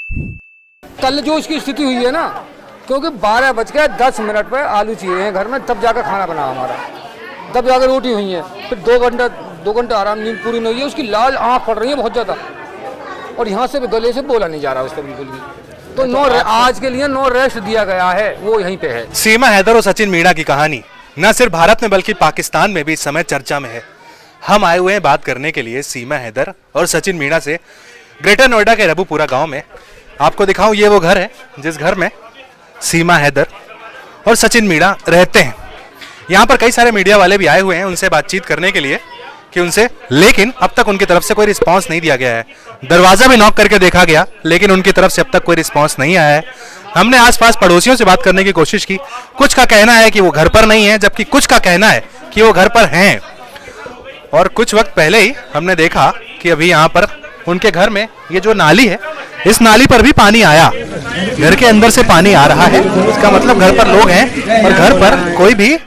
कल जो उसकी स्थिति हुई है ना, क्योंकि 12:10 पर आलू चाहिए हैं घर में, तब जाकर खाना बना हमारा, तब जाकर रोटी हुई है। फिर 2 घंटा आराम, नींद पूरी नहीं हुई है, उसकी लाल आँख पड़ रही है बहुत ज़्यादा, और यहाँ से भी गले से बोला नहीं जा रहा उसका बिल्कुल भी। तो आज के लिए नो रेस्ट दिया गया है, वो यहीं पे है। सीमा हैदर और सचिन मीणा की कहानी न सिर्फ भारत में बल्कि पाकिस्तान में भी इस समय चर्चा में है। हम आए हुए हैं बात करने के लिए सीमा हैदर और सचिन मीणा से ग्रेटर नोएडा के रबूपुरा गांव में। आपको दिखाऊं, ये वो घर है जिस घर में सीमा हैदर और सचिन मीणा रहते हैं। यहाँ पर कई सारे मीडिया वाले भी आए हुए हैं उनसे बातचीत करने के लिए कि उनसे, लेकिन अब तक उनकी तरफ से कोई रिस्पांस नहीं दिया गया है। दरवाजा भी नॉक करके देखा गया, लेकिन उनकी तरफ से अब तक कोई रिस्पांस नहीं आया है। हमने आसपास पड़ोसियों से बात करने की कोशिश की, कुछ का कहना है कि वो घर पर नहीं है, जबकि कुछ का कहना है कि वो घर पर हैं। और कुछ वक्त पहले ही हमने देखा कि अभी यहाँ पर उनके घर में ये जो नाली है, इस नाली पर भी पानी आया, घर के अंदर से पानी आ रहा है। इसका मतलब घर पर लोग हैं और घर पर कोई भी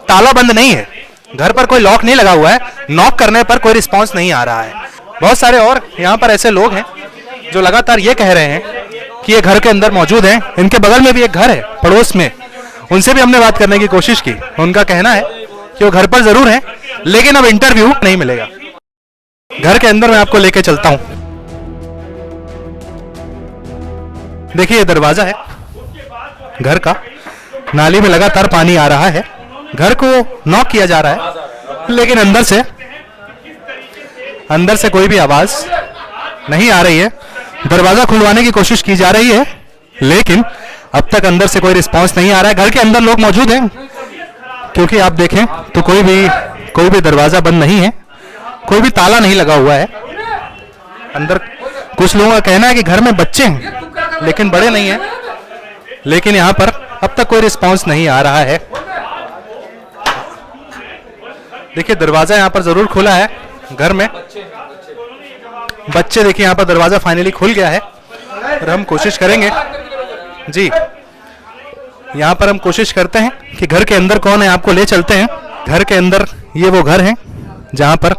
ताला बंद नहीं है, घर पर कोई लॉक नहीं लगा हुआ है, नॉक करने पर कोई रिस्पांस नहीं आ रहा है। बहुत सारे और यहाँ पर ऐसे लोग हैं जो लगातार ये कह रहे हैं कि ये घर के अंदर मौजूद हैं। इनके बगल में भी एक घर है पड़ोस में, उनसे भी हमने बात करने की कोशिश की। उनका कहना है कि वो घर पर जरूर है, लेकिन अब इंटरव्यू नहीं मिलेगा। घर के अंदर मैं आपको लेके चलता हूं। देखिए, ये दरवाजा है घर का, नाली में लगातार पानी आ रहा है, घर को नॉक किया जा रहा है, लेकिन अंदर से कोई भी आवाज नहीं आ रही है। दरवाजा खुलवाने की कोशिश की जा रही है, लेकिन अब तक अंदर से कोई रिस्पांस नहीं आ रहा है। घर के अंदर लोग मौजूद हैं, क्योंकि आप देखें तो कोई भी दरवाजा बंद नहीं है, कोई भी ताला नहीं लगा हुआ है। अंदर कुछ लोगों का कहना है कि घर में बच्चे हैं, लेकिन बड़े नहीं हैं, लेकिन यहाँ पर अब तक कोई रिस्पांस नहीं आ रहा है। देखिए, दरवाजा यहाँ पर जरूर खुला है घर में, बच्चे देखिए, यहाँ पर दरवाजा फाइनली खुल गया है। और हम कोशिश करेंगे जी, यहाँ पर हम कोशिश करते हैं कि घर के अंदर कौन है, आपको ले चलते हैं। घर के अंदर ये वो घर है जहाँ पर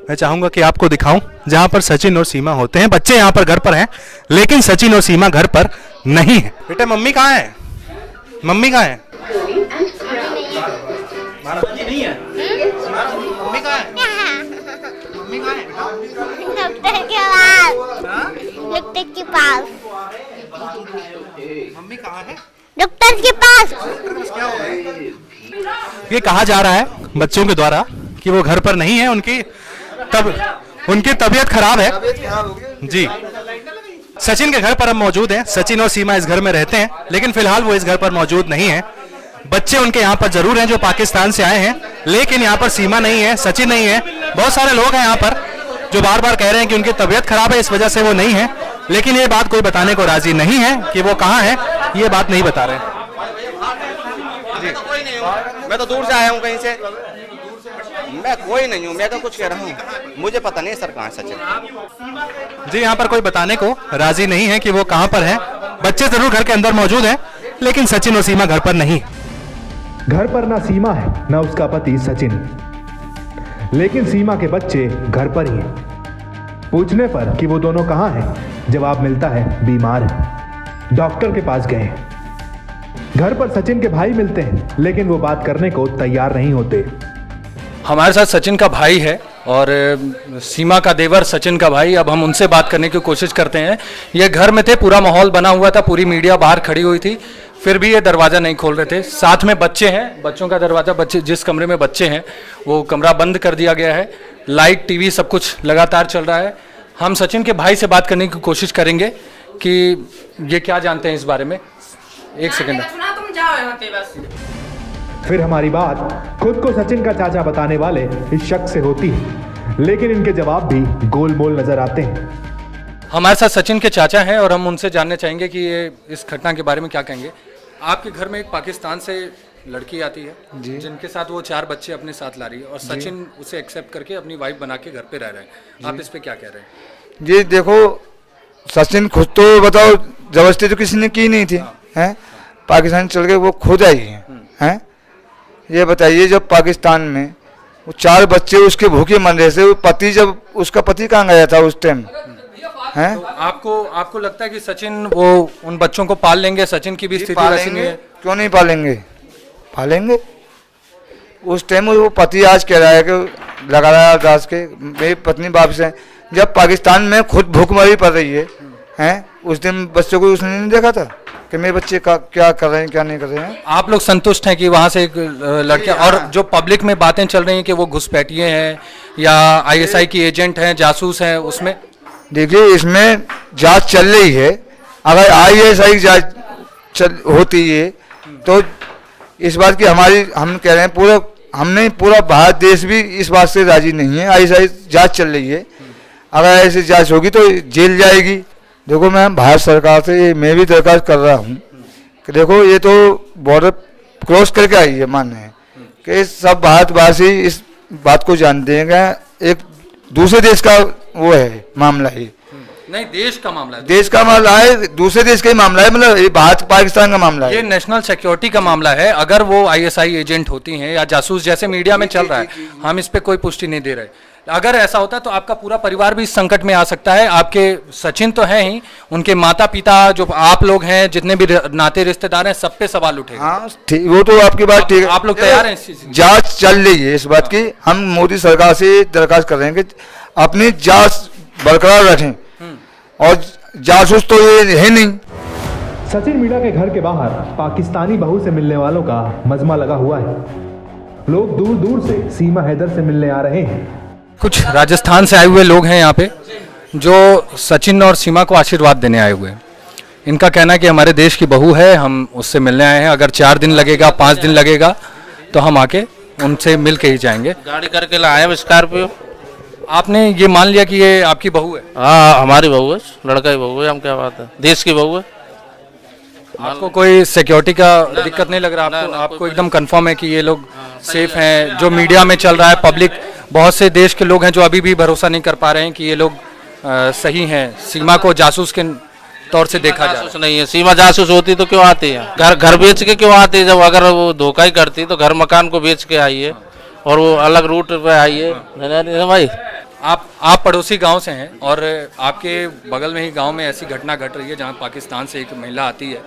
मैं चाहूंगा कि आपको दिखाऊं, जहाँ पर सचिन और सीमा होते हैं। बच्चे यहाँ पर घर पर हैं, लेकिन सचिन और सीमा घर पर नहीं है। बेटा, मम्मी कहाँ है? मम्मी कहाँ है? नहीं है। मम्मी कहाँ है? मम्मी कहाँ है? डॉक्टर के पास। मम्मी कहाँ है? डॉक्टर के पास। क्या हो गया? ये कहा जा रहा है बच्चों के द्वारा कि वो घर पर नहीं है, उनकी तबीयत खराब है जी। सचिन के घर पर हम मौजूद हैं। सचिन और सीमा इस घर में रहते हैं, लेकिन फिलहाल वो इस घर पर मौजूद नहीं है। बच्चे उनके यहाँ पर जरूर हैं जो पाकिस्तान से आए हैं, लेकिन यहाँ पर सीमा नहीं है, सचिन नहीं है। बहुत सारे लोग हैं यहाँ पर जो बार बार कह रहे हैं कि उनकी तबीयत खराब है, इस वजह से वो नहीं है, लेकिन ये बात कोई बताने को राजी नहीं है कि वो कहाँ है, ये बात नहीं बता रहे। मैं तो दूर से आया हूँ कहीं से, मैं कोई नहीं हूँ, मैं तो कुछ कह रहा हूँ, मुझे पता नहीं सर कहाँ सचिन जी। यहाँ पर कोई बताने को राजी नहीं है कि वो कहाँ पर है। बच्चे जरूर घर के अंदर मौजूद हैं, लेकिन सचिन और सीमा घर पर नहीं। घर पर ना सीमा है ना उसका पति सचिन, लेकिन सीमा के बच्चे घर पर ही हैं। पूछने पर कि वो दोनों कहाँ हैं, जवाब मिलता है बीमार है, डॉक्टर के पास गए हैं। घर पर सचिन के भाई मिलते हैं, लेकिन वो बात करने को तैयार नहीं होते। हमारे साथ सचिन का भाई है और सीमा का देवर सचिन का भाई। अब हम उनसे बात करने की कोशिश करते हैं। ये घर में थे, पूरा माहौल बना हुआ था, पूरी मीडिया बाहर खड़ी हुई थी, फिर भी ये दरवाज़ा नहीं खोल रहे थे। साथ में बच्चे हैं, बच्चों का दरवाज़ा, बच्चे जिस कमरे में बच्चे हैं वो कमरा बंद कर दिया गया है। लाइट, टीवी सब कुछ लगातार चल रहा है। हम सचिन के भाई से बात करने की कोशिश करेंगे कि ये क्या जानते हैं इस बारे में। एक सेकेंड। फिर हमारी बात खुद को सचिन का चाचा बताने वाले इस शख्स से होती है, लेकिन इनके जवाब भी गोलमोल नजर आते हैं। हमारे साथ सचिन के चाचा हैं और हम उनसे जानना चाहेंगे कि ये इस घटना के बारे में क्या कहेंगे। आपके घर में एक पाकिस्तान से लड़की आती है जी, जिनके साथ वो 4 बच्चे अपने साथ ला रही है और सचिन उसे एक्सेप्ट करके अपनी वाइफ बना के घर पे रह रहे हैं। आप इस पे क्या कह रहे हैं? जी देखो, सचिन खुद तो बताओ जबरदस्ती तो किसी ने की नहीं थी, हैं? पाकिस्तान चल के वो खुद आई हैं। ये बताइए, जब पाकिस्तान में वो 4 बच्चे उसके भूखे मर रहे थे, वो पति, जब उसका पति कहाँ गया था उस टाइम, हैं? तो आपको लगता है कि सचिन वो उन बच्चों को पाल लेंगे? सचिन की भी स्थिति वैसी नहीं है। क्यों नहीं पालेंगे? पालेंगे। उस टाइम वो पति आज कह रहा है कि लगा रहा है दास के मेरी पत्नी वापस है, जब पाकिस्तान में खुद भूखमरी पड़ रही है, हैं? उस दिन बच्चों को उसने नहीं देखा था कि मेरे बच्चे का क्या कर रहे हैं क्या नहीं कर रहे हैं। आप लोग संतुष्ट हैं कि वहाँ से एक लड़के, और जो पब्लिक में बातें चल रही हैं कि वो घुसपैठिए हैं या आईएसआई की एजेंट हैं, जासूस हैं, उसमें देखिए इसमें जांच चल रही है। अगर आईएसआई जांच होती है तो इस बात की हम कह रहे हैं पूरा भारत देश भी इस बात से राजी नहीं है। आईएसआई जांच चल रही है, अगर ऐसी जांच होगी तो जेल जाएगी। देखो मैं भारत सरकार से मैं भी दरखास्त कर रहा हूँ कि देखो ये तो बॉर्डर क्रॉस करके आई है, मानने है कि सब भारतवासी इस बात को जानते हैं कि एक दूसरे देश का वो है मामला है, नहीं देश का मामला है, देश का मामला है, दूसरे देश का ही मामला है, मतलब ये भारत पाकिस्तान का मामला है। ये नेशनल सिक्योरिटी का मामला है। अगर वो आईएसआई एजेंट होती हैं या जासूस जैसे मीडिया में चल रहा है, हम इस पे कोई पुष्टि नहीं दे रहे। अगर ऐसा होता तो आपका पूरा परिवार भी इस संकट में आ सकता है। आपके सचिन तो है ही, उनके माता पिता जो आप लोग हैं, जितने भी नाते रिश्तेदार हैं, सब पे सवाल उठेगा। हाँ वो तो आपकी बात ठीक है। आप लोग तैयार हैं इस चीज की? जांच चल रही है इस बात की। हम मोदी सरकार से दरखास्त कर रहे हैं कि अपनी जांच बरकरार रखें, और जासूस तो ये है नहीं। सचिन मीणा के घर के बाहर पाकिस्तानी बहू से मिलने वालों का मजमा लगा हुआ है। लोग दूर दूर से सीमा हैदर से मिलने आ रहे हैं। कुछ राजस्थान से आए हुए लोग हैं यहाँ पे जो सचिन और सीमा को आशीर्वाद देने आए हुए हैं। इनका कहना है कि हमारे देश की बहू है, हम उससे मिलने आए हैं। अगर 4 दिन लगेगा, 5 दिन लगेगा, तो हम आके उनसे मिल के ही जाएंगे। गाड़ी करके लाए हैं स्कॉर्पियो। आपने ये मान लिया कि ये आपकी बहू है? हाँ हमारी बहू है, लड़का की बहू है। हम क्या बात है, देश की बहू है। आपको कोई सिक्योरिटी का दिक्कत नहीं लग रहा? आपको एकदम कंफर्म है कि ये लोग सेफ हैं? जो मीडिया में चल रहा है, पब्लिक, बहुत से देश के लोग हैं जो अभी भी भरोसा नहीं कर पा रहे हैं कि ये लोग सही हैं। सीमा को जासूस के तौर से देखा जा रहा है। नहीं है, सीमा जासूस होती तो क्यों आती है? घर बेच के क्यों आती है? जब अगर वो धोखा ही करती तो घर मकान को बेच के आई है, और वो अलग रूट पे आई है। भाई आप पड़ोसी गांव से हैं, और आपके बगल में ही गांव में ऐसी घटना घट रही है जहां पाकिस्तान से एक महिला आती है,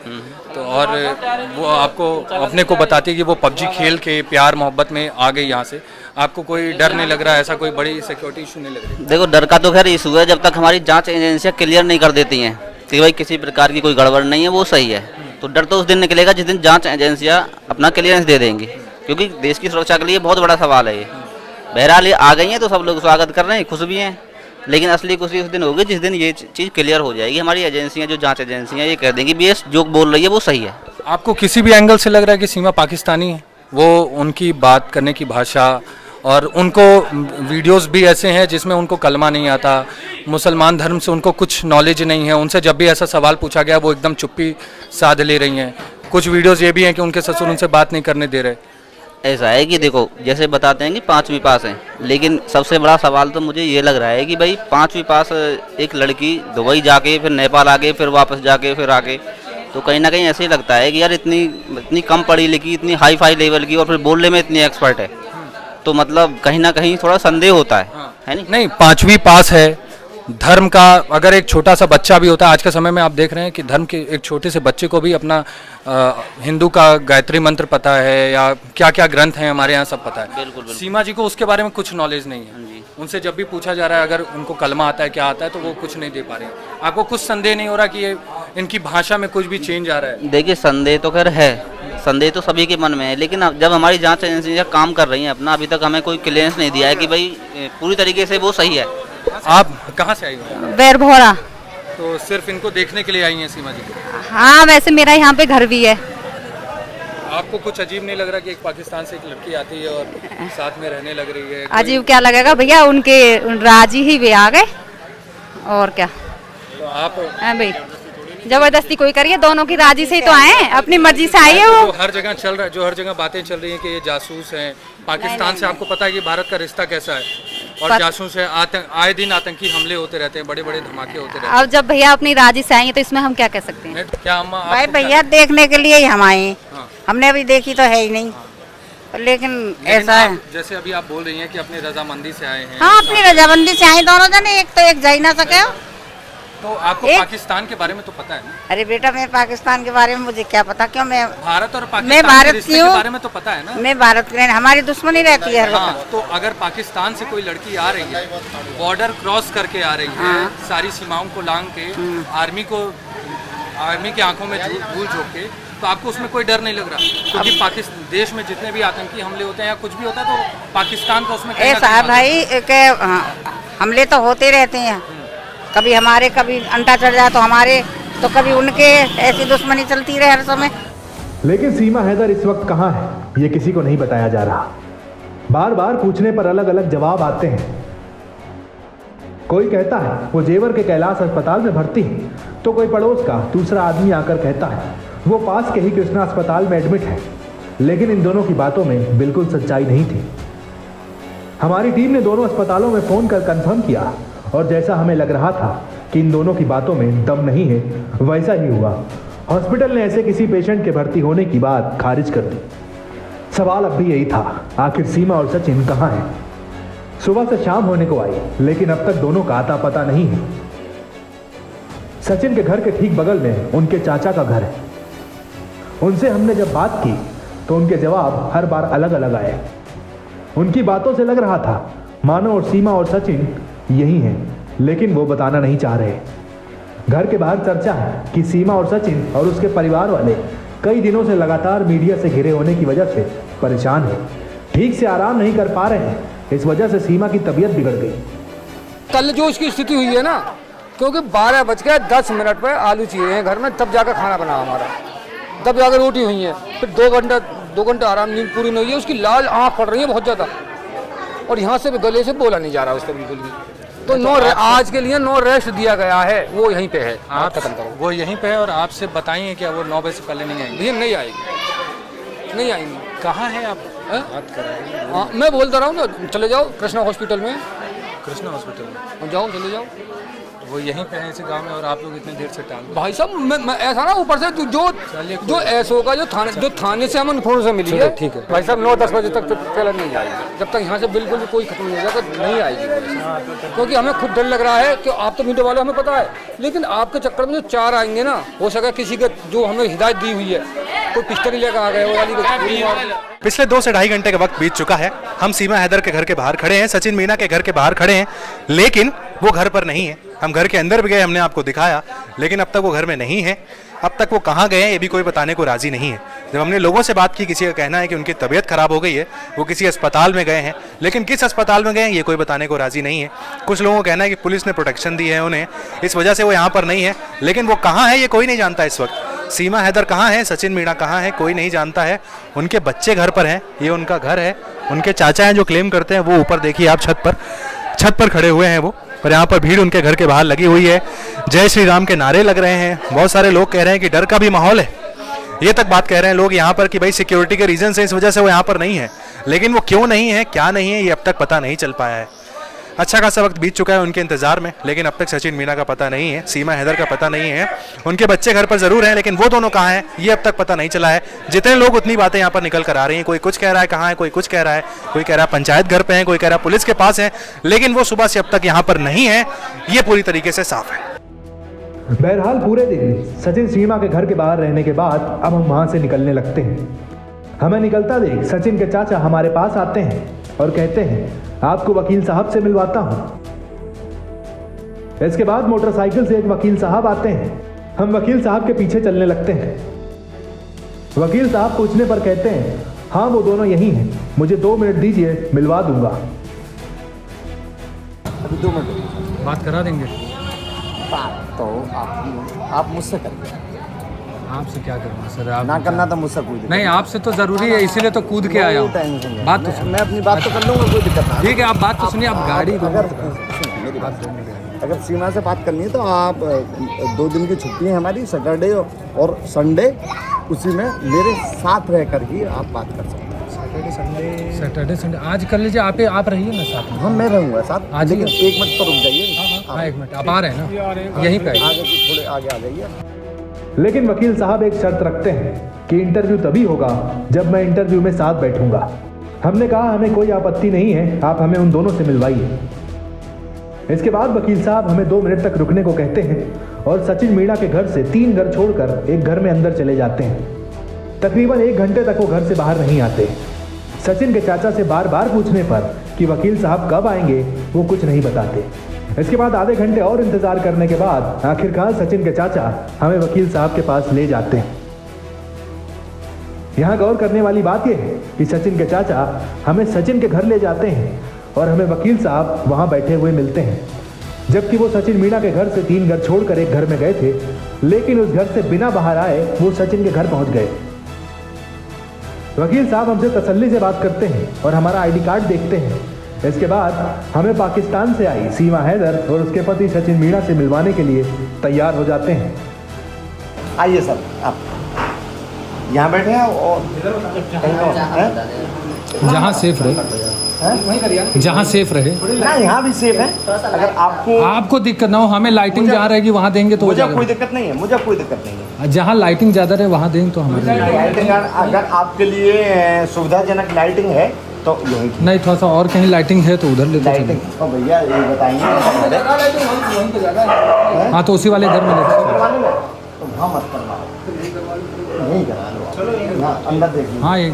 तो और वो आपको अपने को बताती है कि वो पबजी खेल के प्यार मोहब्बत में आ गई यहाँ से। आपको कोई डर नहीं लग रहा? ऐसा कोई बड़ी सिक्योरिटी इशू नहीं लग रही? देखो डर का तो खैर इशू है, जब तक हमारी जांच एजेंसियां क्लियर नहीं कर देती हैं कि भाई किसी प्रकार की कोई गड़बड़ नहीं है, वो सही है, तो डर तो उस दिन निकलेगा जिस दिन जांच एजेंसियां अपना क्लियरेंस दे देंगी, क्योंकि देश की सुरक्षा के लिए बहुत बड़ा सवाल है ये। बहरहाल ये आ गई हैं तो सब लोग स्वागत कर रहे हैं, खुश भी हैं, लेकिन असली खुशी उस दिन होगी जिस दिन ये चीज़ क्लियर हो जाएगी। हमारी एजेंसियां, जो जांच एजेंसियां, ये कह देंगी भी ये जो बोल रही है वो सही है। आपको किसी भी एंगल से लग रहा है कि सीमा पाकिस्तानी है? वो उनकी बात करने की भाषा, और उनको वीडियोस भी ऐसे हैं जिसमें उनको कलमा नहीं आता, मुसलमान धर्म से उनको कुछ नॉलेज नहीं है। उनसे जब भी ऐसा सवाल पूछा गया वो एकदम चुप्पी साध ले रही हैं। कुछ वीडियोस ये भी हैं कि उनके ससुर उनसे बात नहीं करने दे रहे। ऐसा है कि देखो, जैसे बताते हैं कि 5वीं पास हैं, लेकिन सबसे बड़ा सवाल तो मुझे ये लग रहा है कि भाई 5वीं पास एक लड़की दुबई जाके फिर नेपाल आके फिर वापस जाके फिर आके, तो कहीं ना कहीं ऐसे ही लगता है कि यार इतनी कम पढ़ी लिखी, इतनी हाई फाई लेवल की, और फिर बोलने में इतनी एक्सपर्ट है, तो मतलब कहीं ना कहीं थोड़ा संदेह होता है नहीं? 5वीं पास है। धर्म का अगर एक छोटा सा बच्चा भी होता है, आज के समय में आप देख रहे हैं कि धर्म के एक छोटे से बच्चे को भी अपना हिंदू का गायत्री मंत्र पता है, या क्या क्या ग्रंथ हैं हमारे यहाँ सब पता है। बिल्कुल। सीमा जी को उसके बारे में कुछ नॉलेज नहीं है। उनसे जब भी पूछा जा रहा है अगर उनको कलमा आता है, क्या आता है, तो वो कुछ नहीं दे पा रहे हैं। आपको कुछ संदेह नहीं हो रहा कि ये इनकी भाषा में कुछ भी चेंज आ रहा है? देखिए संदेह तो खैर है, संदेह तो सभी के मन में है, लेकिन जब हमारी जांच एजेंसियां काम कर रही हैं अपना, अभी तक हमें कोई क्लियरेंस नहीं दिया है कि भाई पूरी तरीके से वो सही है। आप कहाँ से आई हो? बैरभोरा। तो सिर्फ इनको देखने के लिए आई हैं सीमा जी? हाँ, वैसे मेरा यहाँ पे घर भी है। आपको कुछ अजीब नहीं लग रहा कि एक पाकिस्तान से एक लड़की आती है और साथ में रहने लग रही है? अजीब क्या लगेगा भैया, उनके राजी ही वे आ गए, और क्या। तो आप भाई जबरदस्ती कोई करिए, दोनों की राजी से ही तो आए, अपनी मर्जी से आई है वो। हर जगह चल रहा है, जो हर जगह बातें चल रही हैं कि ये जासूस हैं पाकिस्तान से। आपको पता है कि भारत का रिश्ता कैसा है, और जासूस है, आए दिन आतंकी हमले होते रहते हैं, बड़े बड़े धमाके होते रहते हैं। अब जब भैया अपनी राजी से आएंगे तो इसमें हम क्या कह सकते हैं? क्या अम्मा भाई भैया देखने के लिए ही हम आए, हमने अभी देखी तो है ही नहीं, लेकिन ऐसा है जैसे अभी आप बोल रही हैं कि अपनी रजामंदी से आए हैं। हाँ, अपनी रजामंदी से आए दोनों जने, एक तो एक जा ही ना सके। तो आपको पाकिस्तान के बारे में तो पता है ना? अरे बेटा, मैं पाकिस्तान के बारे में मुझे क्या पता, क्यों? मैं भारत और पाकिस्तान मैं भारत के रिश्ते की के हूँ, बारे में तो पता है ना? मैं भारत की, हमारी दुश्मनी रहती है हर वक्त। तो अगर पाकिस्तान से कोई लड़की आ रही है, बॉर्डर क्रॉस करके आ रही है, सारी सीमाओं को लांग के, आर्मी की आंखों में धूल झोंक के, तो आपको उसमें कोई डर नहीं लग रहा? क्योंकि पाकिस्तान देश में जितने भी आतंकी हमले होते हैं या कुछ भी होता है, तो पाकिस्तान का उसमें साहब भाई के हमले तो होते रहते हैं, कभी हमारे, कभी अंटा चढ़ जाए तो हमारे, तो कभी उनके, ऐसी दुश्मनी चलती रहे हर समय। लेकिन सीमा हैदर इस वक्त कहाँ है, ये किसी को नहीं बताया जा रहा। बार बार पूछने पर अलग अलग जवाब आते हैं। कोई कहता है वो जेवर के कैलाश अस्पताल में भर्ती है, तो कोई पड़ोस का दूसरा आदमी आकर कहता है वो पास के ही कृष्णा अस्पताल में एडमिट है। लेकिन इन दोनों की बातों में बिल्कुल सच्चाई नहीं थी। हमारी टीम ने दोनों अस्पतालों में फोन कर कंफर्म किया, और जैसा हमें लग रहा था कि इन दोनों की बातों में दम नहीं है, वैसा ही हुआ। हॉस्पिटल ने ऐसे किसी पेशेंट के भर्ती होने की बात खारिज कर दी। सवाल अब भी यही था, आखिर सीमा और सचिन कहाँ हैं? सुबह से शाम होने को आई, लेकिन अब तक दोनों का आता पता नहीं है। सचिन के घर के ठीक बगल में उनके चाचा का घर है। उनसे हमने जब बात की तो उनके जवाब हर बार अलग अलग आए। उनकी बातों से लग रहा था मानो और सीमा और सचिन यही हैं, लेकिन वो बताना नहीं चाह रहे। घर के बाहर चर्चा है कि सीमा और सचिन और उसके परिवार वाले कई दिनों से लगातार मीडिया से घिरे होने की वजह से परेशान हैं, ठीक से आराम नहीं कर पा रहे हैं। इस वजह से सीमा की तबीयत बिगड़ गई। कल जो उसकी स्थिति हुई है ना, क्योंकि 12:10 पर आलू चीरे हैं घर में, तब जाकर खाना बना हमारा, तब जाकर रोटी हुई है, फिर 2 घंटा आराम, नींद पूरी नहीं हुई है, उसकी लाल आँख पड़ रही है बहुत ज़्यादा, और यहाँ से गले से बोला नहीं जा रहा उसको बिल्कुल भी। तो आज के लिए नो रेस्ट दिया गया है, वो यहीं पे है। आप खत्म करो, वो यहीं पे है। और आपसे बताइए क्या वो 9 बजे से पहले नहीं आएंगे? नहीं आएगी, नहीं आएंगी। कहाँ है आप? हाँ, मैं बोलता रहा हूँ ना, चले जाओ कृष्णा हॉस्पिटल में। कृष्णा हॉस्पिटल में जाओ, चले जाओ, वो यहीं पे है इसी गांव में, और आप लोग इतने देर से टाल। भाई साहब, मैं ऐसा ना, ऊपर से जो एसओ का जो थाने से हमें इन्फॉर्मेशन मिली है, ठीक है भाई साहब, 9-10 बजे तक पहले नहीं आएगी। जब तक यहाँ से बिल्कुल भी कोई खत्म नहीं हो जाएगा नहीं आएगी, क्योंकि हमें खुद डर लग रहा है कि आप तो मीडिया वाले, हमें पता है, लेकिन आपके चक्कर में जो 4 आएंगे ना, हो सके किसी के जो हमें हिदायत दी हुई है, कोई पिस्टल लेकर आ गए। पिछले 2 से ढाई घंटे का वक्त बीत चुका है। हम सीमा हैदर के घर के बाहर खड़े हैं, सचिन मीणा के घर के बाहर खड़े हैं, लेकिन वो घर पर नहीं है। हम घर के अंदर भी गए, हमने आपको दिखाया, लेकिन अब तक वो घर में नहीं है। अब तक वो कहाँ गए ये भी कोई बताने को राजी नहीं है। जब हमने लोगों से बात की, किसी का कहना है कि उनकी तबीयत खराब हो गई है, वो किसी अस्पताल में गए हैं, लेकिन किस अस्पताल में गए ये कोई बताने को राजी नहीं है। कुछ लोगों का कहना है कि पुलिस ने प्रोटेक्शन दी है उन्हें, इस वजह से वो यहाँ पर नहीं है, लेकिन वो कहाँ है ये कोई नहीं जानता इस वक्त। सीमा हैदर कहाँ है, सचिन मीणा कहाँ है, कोई नहीं जानता है। उनके बच्चे घर पर हैं, ये उनका घर है। उनके चाचा हैं जो क्लेम करते हैं, वो ऊपर देखिए आप छत पर खड़े हुए हैं वो, और यहाँ पर भीड़ उनके घर के बाहर लगी हुई है। जय श्री राम के नारे लग रहे हैं। बहुत सारे लोग कह रहे हैं कि डर का भी माहौल है, ये तक बात कह रहे हैं लोग यहाँ पर कि भाई सिक्योरिटी के रीजन से इस वजह से वो यहाँ पर नहीं है, लेकिन वो क्यों नहीं है, क्या नहीं है, ये अब तक पता नहीं चल पाया है। अच्छा खासा वक्त बीत चुका है उनके इंतजार में, लेकिन अब तक सचिन मीणा का पता नहीं है, सीमा हैदर का पता नहीं है। उनके बच्चे घर पर जरूर हैं, लेकिन वो दोनों कहाँ हैं ये अब तक पता नहीं चला है। जितने लोग उतनी बातें यहाँ पर निकल कर आ रही हैं, कोई कुछ कह रहा है कहाँ है, कोई कुछ कह रहा है, कोई कह रहा है पंचायत घर पे है, कोई कह रहा है पुलिस के पास है, लेकिन वो सुबह से अब तक यहाँ पर नहीं है, ये पूरी तरीके से साफ है। बहरहाल पूरे दिन सचिन सीमा के घर के बाहर रहने के बाद अब हम वहां से निकलने लगते हैं। हमें निकलता देख सचिन के चाचा हमारे पास आते हैं और कहते हैं आपको वकील साहब से मिलवाता हूं। इसके बाद मोटरसाइकिल से एक वकील साहब आते हैं। हम वकील साहब के पीछे चलने लगते हैं। वकील साहब पूछने पर कहते हैं हाँ वो दोनों यही हैं, मुझे 2 मिनट दीजिए, मिलवा दूंगा। अभी 2 मिनट बात करा देंगे। बात तो आप मुझसे करिए। आपसे क्या करूँगा सर? आप ना करना तो मुझसे कूद। नहीं, आपसे तो जरूरी है, इसीलिए तो कूद के आया हूँ। बात तो मैं अपनी बात तो कर लूँगा, कोई दिक्कत नहीं। ठीक है, आप बात तो सुनिए। आप गाड़ी अगर सीमा से बात करनी है तो आप 2 दिन की छुट्टी है हमारी, सैटरडे और संडे, उसी में मेरे साथ रह कर ही आप बात कर सकते हैं। सैटरडे संडे आज कर लीजिए। आप रहिए ना साथ में। हाँ मैं रहूँगा साथ आज, लेकिन 1 मिनट तो रुक जाइए। हाँ 1 मिनट, आप आ रहे हैं ना? यहीं पे आगे, थोड़े आगे आ जाइए। लेकिन वकील साहब एक शर्त रखते हैं कि इंटरव्यू तभी होगा जब मैं इंटरव्यू में साथ बैठूंगा। हमने कहा हमें कोई आपत्ति नहीं है, आप हमें उन दोनों से मिलवाइए। इसके बाद वकील साहब हमें 2 मिनट तक रुकने को कहते हैं और सचिन मीणा के घर से 3 घर छोड़कर एक घर में अंदर चले जाते हैं। तकरीबन 1 घंटे तक वो घर से बाहर नहीं आते। सचिन के चाचा से बार बार पूछने पर कि वकील साहब कब आएंगे वो कुछ नहीं बताते। इसके बाद आधे घंटे और इंतजार करने के बाद आखिरकार सचिन के चाचा हमें वकील साहब के पास ले जाते हैं। यहाँ गौर करने वाली बात यह है कि सचिन के चाचा हमें सचिन के घर ले जाते हैं और हमें वकील साहब वहाँ बैठे हुए मिलते हैं, जबकि वो सचिन मीणा के घर से 3 घर छोड़कर एक घर में गए थे, लेकिन उस घर से बिना बाहर आए वो सचिन के घर पहुंच गए। वकील साहब हमसे तसल्ली से बात करते हैं और हमारा आईडी कार्ड देखते हैं। इसके बाद हमें पाकिस्तान से आई सीमा हैदर और उसके पति सचिन मीणा से मिलवाने के लिए तैयार हो जाते हैं। आइए सर, आप यहाँ बैठे हैं और जहाँ सेफ रहे, जहाँ सेफ रहे ना, यहाँ भी सेफ है। अगर आपको दिक्कत ना हो, हमें लाइटिंग जहाँ रहेगी वहाँ देंगे तो मुझे कोई दिक्कत नहीं है, मुझे कोई दिक्कत नहीं है। जहाँ लाइटिंग ज़्यादा रहे वहाँ देंगे तो हमारे लाइटिंग अगर आपके लिए सुविधाजनक लाइटिंग है तो यही नहीं, थोड़ा सा और कहीं लाइटिंग है तो उधर ले लाइटिंग। तो भैया ये बताएंगे, हाँ तो उसी वाले घर में लेते तो वहाँ मत करना, यही करा लो, अंदर देखिए। हाँ यही।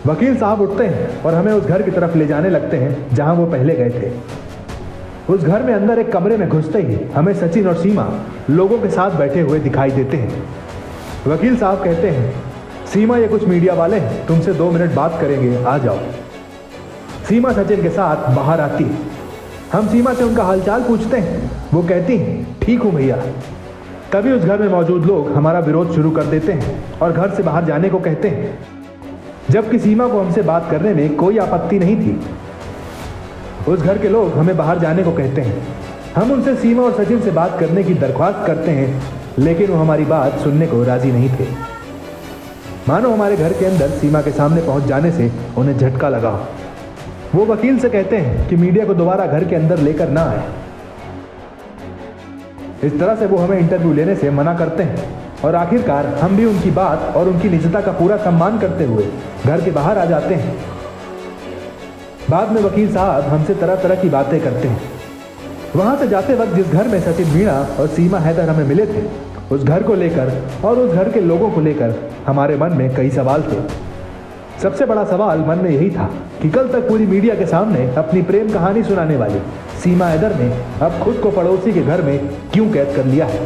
वकील साहब उठते हैं और हमें उस घर की तरफ ले जाने लगते हैं जहां वो पहले गए थे। उस घर में अंदर एक कमरे में घुसते ही हमें सचिन और सीमा लोगों के साथ बैठे हुए दिखाई देते हैं। वकील साहब कहते हैं, सीमा ये कुछ मीडिया वाले हैं, तुमसे 2 मिनट बात करेंगे, आ जाओ। सीमा सचिन के साथ बाहर आती है। हम सीमा से उनका हालचाल पूछते हैं। वो कहती हैं, ठीक हूँ भैया। तभी उस घर में मौजूद लोग हमारा विरोध शुरू कर देते हैं और घर से बाहर जाने को कहते हैं, जबकि सीमा को हमसे बात करने में कोई आपत्ति नहीं थी। उस घर के लोग हमें बाहर जाने को कहते हैं। हम उनसे सीमा और सचिन से बात करने की दरख्वास्त करते हैं, लेकिन वो हमारी बात सुनने को राजी नहीं थे। मानो हमारे घर के अंदर सीमा के सामने पहुंच जाने से उन्हें झटका लगा। वो वकील से कहते हैं कि मीडिया को दोबारा घर के अंदर लेकर ना आए। इस तरह से वो हमें इंटरव्यू लेने से मना करते हैं और आखिरकार हम भी उनकी बात और उनकी निजता का पूरा सम्मान करते हुए घर के बाहर आ जाते हैं। बाद में वकील साहब हमसे तरह तरह की बातें करते हैं। वहां से जाते वक्त जिस घर में सचिन मीणा और सीमा हैदर हमें मिले थे, उस घर को लेकर और उस घर के लोगों को लेकर हमारे मन में कई सवाल थे। सबसे बड़ा सवाल मन में यही था कि कल तक पूरी मीडिया के सामने अपनी प्रेम कहानी सुनाने वाली सीमा हैदर ने अब खुद को पड़ोसी के घर में क्यों कैद कर लिया है।